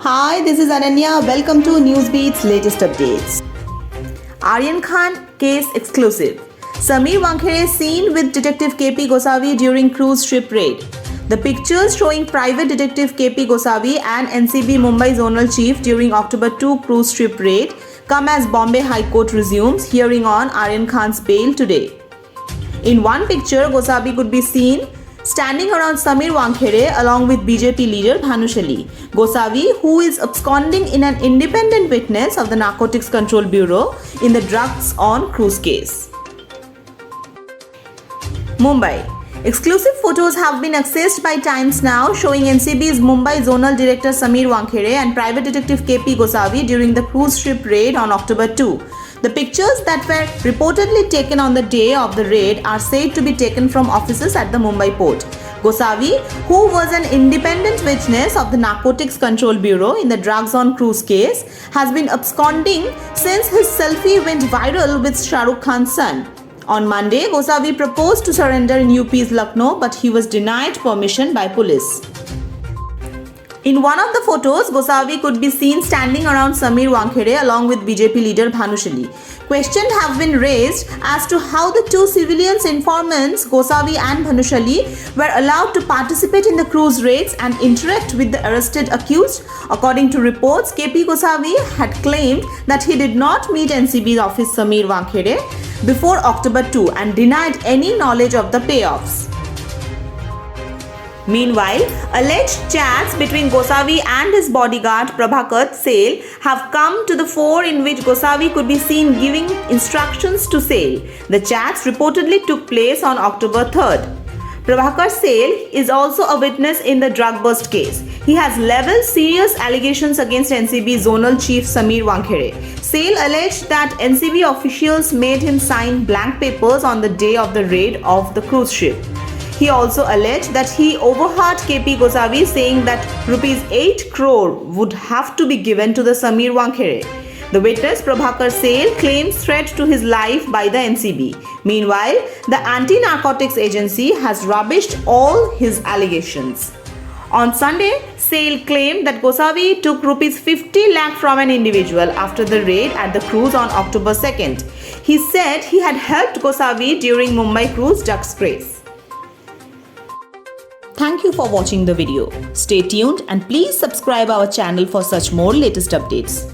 Hi, this is Ananya. Welcome to Newsbeat's latest updates. Aryan Khan case exclusive. Sameer Wankhere seen with Detective KP Gosavi during cruise ship raid. The pictures showing Private Detective KP Gosavi and NCB Mumbai Zonal Chief during October 2 cruise ship raid come as Bombay High Court resumes hearing on Aryan Khan's bail today. In one picture, Gosavi could be seen standing around Sameer Wankhere along with BJP leader Bhanusali. Gosavi, who is absconding in an independent witness of the Narcotics Control Bureau in the drugs on cruise case. Mumbai. Exclusive photos have been accessed by Times Now showing NCB's Mumbai Zonal Director Sameer Wankhere and Private Detective KP Gosavi during the cruise ship raid on October 2. The pictures that were reportedly taken on the day of the raid are said to be taken from offices at the Mumbai port. Gosavi, who was an independent witness of the Narcotics Control Bureau in the drugs on cruise case, has been absconding since his selfie went viral with Shah Rukh Khan's son. On Monday, Gosavi proposed to surrender in UP's Lucknow, but he was denied permission by police. In one of the photos, Gosavi could be seen standing around Sameer Wankhere along with BJP leader Bhanusali. Questions have been raised as to how the two civilians informants, Gosavi and Bhanusali, were allowed to participate in the cruise raids and interact with the arrested accused. According to reports, KP Gosavi had claimed that he did not meet NCB's office Sameer Wankhere before October 2 and denied any knowledge of the payoffs. Meanwhile, alleged chats between Gosavi and his bodyguard Prabhakar Sale have come to the fore in which Gosavi could be seen giving instructions to Sale. The chats reportedly took place on October 3rd. Prabhakar Sale is also a witness in the drug bust case. He has leveled serious allegations against NCB Zonal Chief Sameer Wankhere. Sale alleged that NCB officials made him sign blank papers on the day of the raid of the cruise ship. He also alleged that he overheard KP Gosavi saying that rupees 8 crore would have to be given to the Sameer Wankhere. The witness Prabhakar Sale claims threat to his life by the NCB. Meanwhile, the Anti-Narcotics Agency has rubbished all his allegations. On Sunday, Sale claimed that Gosavi took rupees 50 lakh from an individual after the raid at the cruise on October 2nd. He said he had helped Gosavi during Mumbai cruise drugs craze. Thank you for watching the video. Stay tuned and please subscribe our channel for such more latest updates.